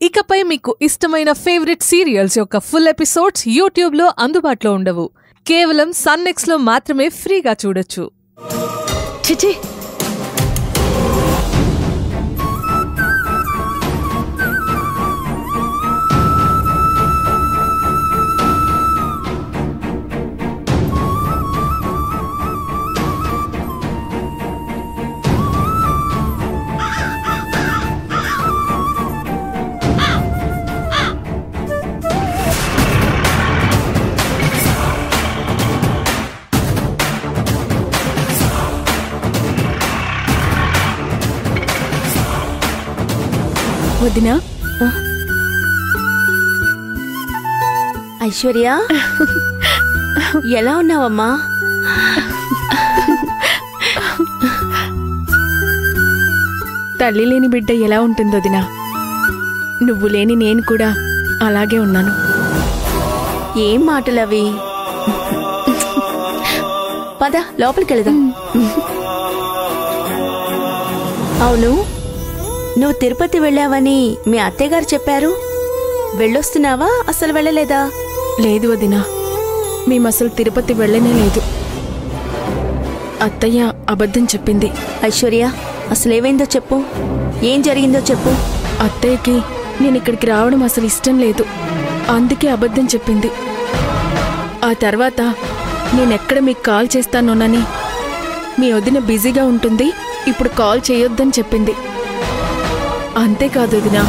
ఇకపై మీకు ఇష్టమైన ఫేవరెట్ సీరియల్స్ యొక్క ఫుల్ ఎపిసోడ్స్ యూట్యూబ్లో అందుబాటులో ఉండవు. కేవలం సన్నెక్స్లో మాత్రమే ఫ్రీగా చూడొచ్చు. చిచి, వదినా. ఐశ్వర్య, ఎలా ఉన్నావమ్మా? తల్లి లేని బిడ్డ ఎలా ఉంటుందో వదినా, నువ్వు లేని నేను కూడా అలాగే ఉన్నాను. ఏం మాటలవి? పద లోపలికి వెళదాం. అవును, నువ్వు తిరుపతి వెళ్ళావని మీ అత్తయ్యగారు చెప్పారు. వెళ్ళొస్తున్నావా, అసలు వెళ్ళలేదా? లేదు వదినా, మేమసలు తిరుపతి వెళ్ళనే లేదు. అత్తయ్య అబద్ధం చెప్పింది. ఐశ్వర్య, అసలేమైందో చెప్పు. ఏం జరిగిందో చెప్పు. అత్తయ్యకి నేను ఇక్కడికి రావడం అసలు ఇష్టం లేదు, అందుకే అబద్ధం చెప్పింది. ఆ తర్వాత నేనెక్కడ మీకు కాల్ చేస్తానోనని, మీ వదిన బిజీగా ఉంటుంది, ఇప్పుడు కాల్ చేయొద్దని చెప్పింది. అంతేకాదు వదినా,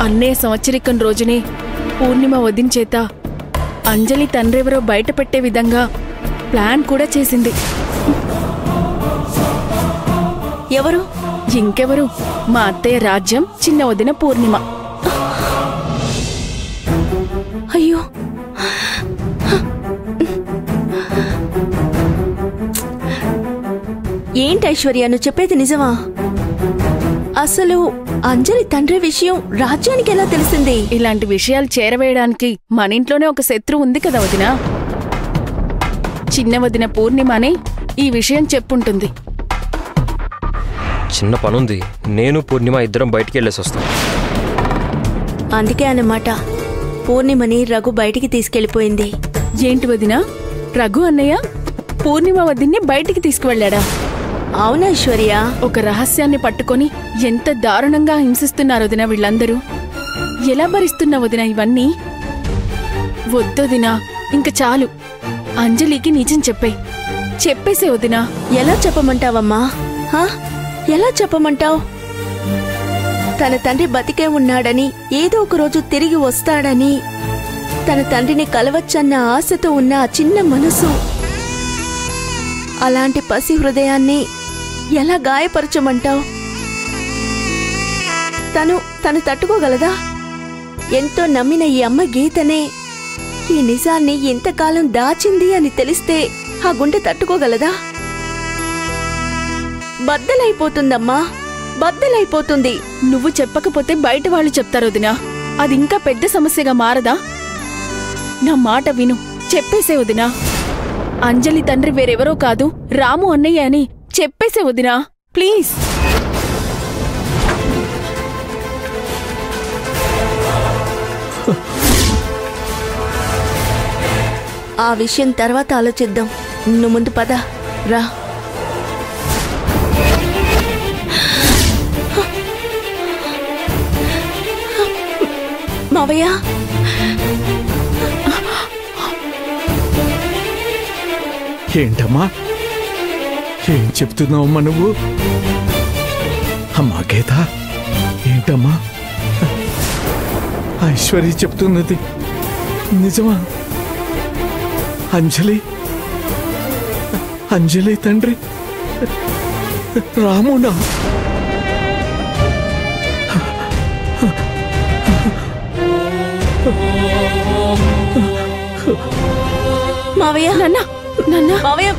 అన్నయ్య సంవత్సరికం రోజునే పూర్ణిమ వదిన చేత అంజలి తండ్రెవరో బయట పెట్టే విధంగా ప్లాన్ కూడా చేసింది. ఎవరు? ఇంకెవరు, మా అత్తయ్య రాజ్యం చిన్న వదిన పూర్ణిమ. అయ్యో, ఏంటి ఐశ్వర్య, నువ్వు చెప్పేది నిజమా? అసలు అంజలి తండ్రి విషయం రాజ్యానికి ఎలా తెలిసింది? ఇలాంటి విషయాలు చేరవేయడానికి మన ఇంట్లోనే ఒక శత్రువు ఉంది కదా వదినా. చిన్న వదిన పూర్ణిమనే ఈ విషయం చెప్పుంటుంది. చిన్న పనుంది, నేను పూర్ణిమ ఇద్దరం బయటికి వెళ్ళేసి వస్తాం. అందుకే అన్నమాట పూర్ణిమని రఘు బయటికి తీసుకెళ్లిపోయింది. ఏంటి వదినా, రఘు అన్నయ్య పూర్ణిమ వదిన్ని బయటికి తీసుకువెళ్ళాడా? అవునా ఐశ్వర్య? ఒక రహస్యాన్ని పట్టుకొని ఎంత దారుణంగా హింసిస్తున్నారు వదినా వీళ్ళందరూ. ఎలా భరిస్తున్నావు వదినా ఇవన్నీ? వద్దొదినా, ఇంక చాలు. అంజలికి నిజం చెప్పేసే వదినా. ఎలా చెప్పమంటావమ్మా? ఎలా చెప్పమంటావు? తన తండ్రి బతికే ఉన్నాడని, ఏదో ఒక రోజు తిరిగి వస్తాడని, తన తండ్రిని కలవచ్చన్న ఆశతో ఉన్న ఆ చిన్న మనసు, అలాంటి పసి హృదయాన్ని ఎలా గాయపరచమంటావు? తను తట్టుకోగలదా? ఎంతో నమ్మిన ఈ అమ్మ గీతనే ఈ నిజాన్ని ఎంతకాలం దాచింది అని తెలిస్తే ఆ గుండె తట్టుకోగలదా? బద్దలైపోతుందమ్మా, బద్దలైపోతుంది. నువ్వు చెప్పకపోతే బయట వాళ్ళు చెప్తారు వదినా. అది ఇంకా పెద్ద సమస్యగా మారదా? నా మాట విను, చెప్పేసే వదినా. అంజలి తండ్రి వేరెవరో కాదు, రాము అన్నయ్య అని చెప్పేసే వదినా, ప్లీజ్. ఆ విషయం తర్వాత ఆలోచిద్దాం. నువ్వు ముందు పద, రా. మావయ్య, ఏంటమ్మా, ఏం చెప్తున్నావమ్మా నువ్వు? అమ్మా గీత, ఏంటమ్మా ఐశ్వర్య చెప్తున్నది నిజమా? అంజలి తండ్రి రామునా? మావయ్య, మావయ్య,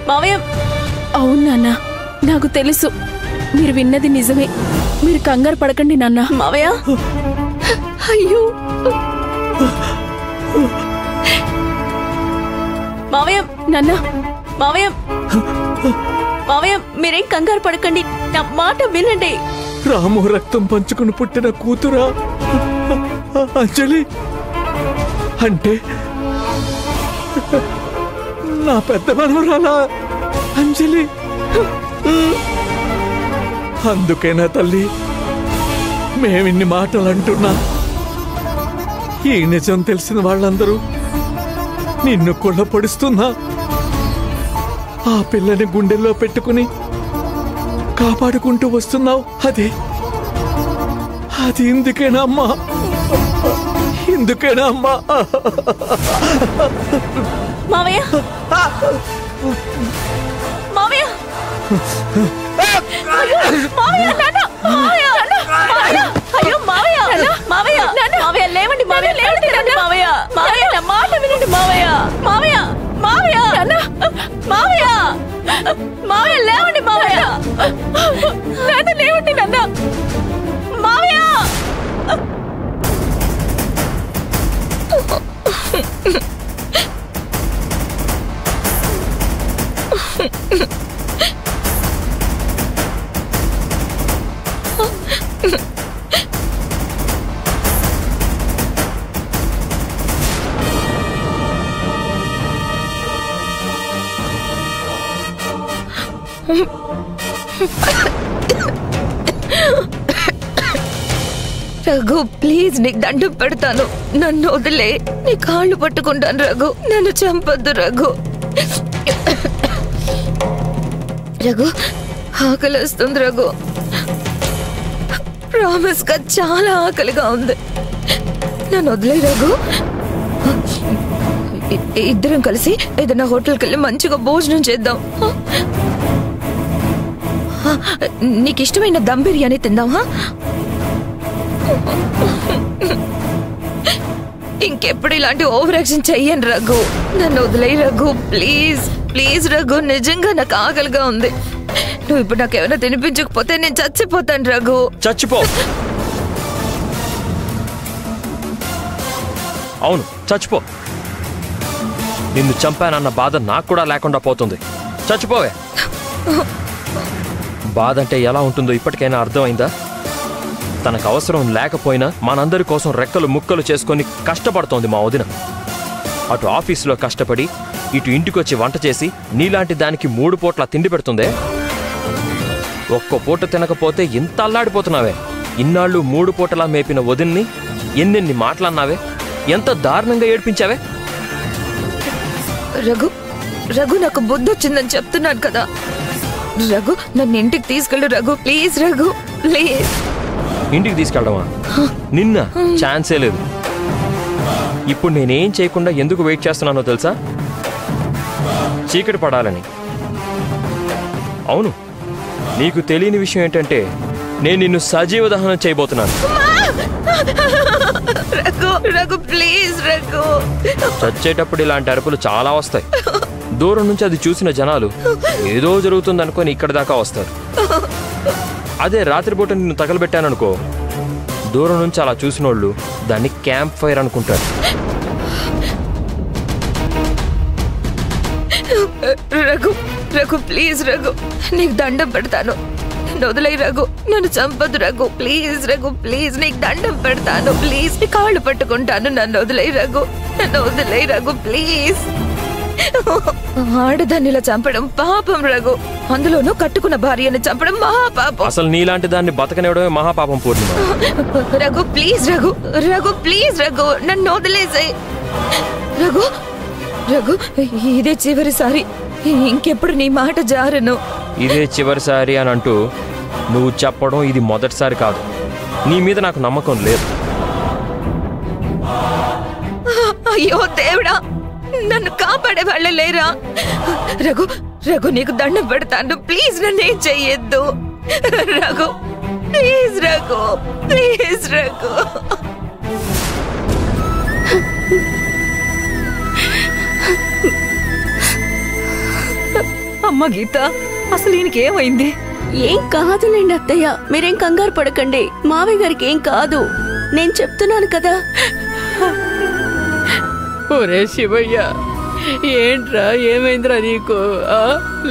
మావయ్య. అవును నాన్న, నాకు తెలుసు మీరు విన్నది నిజమే. మీరు కంగారు పడకండి నాన్న. మావయ్య, అయ్యో మావయ్య, నాన్న, మావయ్య, మావయ్య, మీరేం కంగారు పడకండి, నా మాట వినండి. రాము రక్తం పంచుకుని పుట్టిన కూతురా అంజలి? అంటే నా పెద్ద మనవరాలా అంజలి? అందుకేనా తల్లి మేమిన్ని మాటలు అంటున్నా? ఈ నిజం తెలిసిన వాళ్ళందరూ నిన్ను కుళ్ళపొడుస్తున్నా ఆ పిల్లని గుండెల్లో పెట్టుకుని కాపాడుకుంటూ వస్తున్నావు. అది ఇందుకేనా అమ్మా? ఇందుకేనా అమ్మా? మావయ్య మావయ్య అయ్యో మావయ్య మావయ్య మావయ్య లేవండి మావయ్య లేవండి మావయ్య మావయ్య నా మాట వినండి మావయ్య మావయ్య మావయ్య మావయ్య మావయ్య లేవండి మావయ్య లేవండి నాన్న మావయ్య రఘు ప్లీజ్ నీకు దండం పెడతాను, నన్ను వదిలే, నీ కాళ్ళు పట్టుకుంటాను రఘు, నన్ను చంపొద్దు రఘు. రఘు ఆకలిస్తుంది రఘు, ప్రామిస్ గా చాలా ఆకలిగా ఉంది, నన్ను వదిలే రఘు. ఇద్దరం కలిసి ఏదైనా హోటల్కి వెళ్ళి మంచిగా భోజనం చేద్దాం. నీకు ఇష్టమైన దమ్ బిర్యానీ తిందామా? ఇంకెప్పుడు ఇలాంటి ఓవర్ యాక్షన్ చెయ్యను రఘు, నన్ను వదిలేయి రఘు ప్లీజ్ ప్లీజ్ రఘు, నిజంగా నాకు ఆకలిగా ఉంది. నువ్వు ఇప్పుడు నాకు ఏమైనా తినిపించకపోతే నేను చచ్చిపోతాను రఘు. చచ్చిపో. అవును చచ్చిపో. నిన్ను చంపానన్న బాధ నాకు కూడా లేకుండా పోతుంది. చచ్చిపోవే. బాధ అంటే ఎలా ఉంటుందో ఇప్పటికైనా అర్థమైందా? తనకు అవసరం లేకపోయినా మనందరి కోసం రెక్కలు ముక్కలు చేసుకొని కష్టపడుతోంది మా వదిన. అటు ఆఫీసులో కష్టపడి ఇటు ఇంటికొచ్చి వంట చేసి నీలాంటి దానికి 3 పూట్ల తిండి పెడుతుందే. ఒక్కో పూట తినకపోతే ఇంత అల్లాడిపోతున్నావే. ఇన్నాళ్ళు 3 పూటలా మేపిన వదిన్ని ఎన్నెన్ని మాటలన్నావే, ఎంత దారుణంగా ఏడ్పించావే. రఘు రఘు నాకు బుద్ధి వచ్చిందని చెప్తున్నాను కదా రఘు, నన్ను ఇంటికి తీసుకెళ్ళు రఘు ప్లీజ్ రఘు ప్లీజ్. ఇంటికి తీసుకెళ్ళడమా? నిన్న ఛాన్సే లేదు. ఇప్పుడు నేనేం చేయకుండా ఎందుకు వెయిట్ చేస్తున్నానో తెలుసా? చీకటి పడాలని. అవును, నీకు తెలియని విషయం ఏంటంటే నేను నిన్ను సజీవ దహనం చేయబోతున్నాను. రఘు రఘు ప్లీజ్ రఘు. చచ్చేటప్పుడు ఇలాంటి అరుపులు చాలా వస్తాయి. దూరం నుంచి అది చూసిన జనాలు ఏదో జరుగుతుందనుకొని ఇక్కడి దాకా వస్తారు. అదే రాత్రిపూట నిన్ను తగలబెట్టాననుకో, దూరం నుంచి అలా చూసిన వాళ్ళు దాన్ని క్యాంప్ ఫైర్ అనుకుంటారు. రఘు రఘు ప్లీజ్ రఘు, నీకు దండం పెడతాను, నన్ను వదిలేయి రఘు, నన్ను చంపదు రఘు ప్లీజ్ రఘు ప్లీజ్, నీకు దండం పెడతాను ప్లీజ్, నీ కాళ్ళు పట్టుకుంటాను, నన్ను వదిలేయి రఘు, నన్ను వదిలేయి రఘు ప్లీజ్. ఆడదాన్ని చంపడం పాపం రఘు, అందులోనూ కట్టుకున్న భార్యని చంపడం మహాపాపం. అసలు నీలాంటి దాన్ని బతకనివ్వడమే మహాపాపం పూర్ణిమ. రఘు ప్లీజ్ రఘు రఘు ప్లీజ్ రఘు, నన్ను వదిలేసాయి రఘు. రఘు ఇదే చివరిసారి, ఇంకెప్పుడు నీ మాట జారను. ఇదే చివరిసారి అని అంటూ నువ్వు చెప్పడం ఇది మొదటిసారి కాదు. నీ మీద నాకు నమ్మకం లేదు. అయ్యో దేవుడా, నన్ను కాపాడే వాళ్ళే లేరా? రఘు రఘు నీకు దండం పెడతాను ప్లీజ్, నన్ను ఏం చెయ్యొద్దు రఘు ప్లీజ్ రఘు ప్లీజ్ రఘు. అమ్మ గీత, అసలు ఈయనకి ఏమైంది? ఏం కాదులేండి అత్తయ్య, మీరేం కంగారు పడకండి, మావయ్య గారికి ఏం కాదు, నేను చెప్తున్నాను కదా. ఒరే శివయ్య, ఏంట్రా ఏమైందిరా నీకు?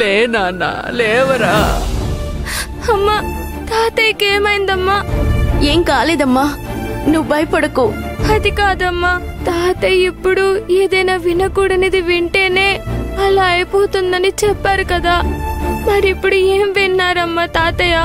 లే నాన్న లేవరా. అమ్మా తాతయ్యకి ఏమైందమ్మా? ఏం కాలేదమ్మా, నువ్వు భయపడకు. అది కాదమ్మా, తాతయ్య ఇప్పుడు ఏదైనా వినకూడనిది వింటేనే అలా అయిపోతుందని చెప్పారు కదా, మరి ఇప్పుడు ఏం విన్నారమ్మా తాతయ్య?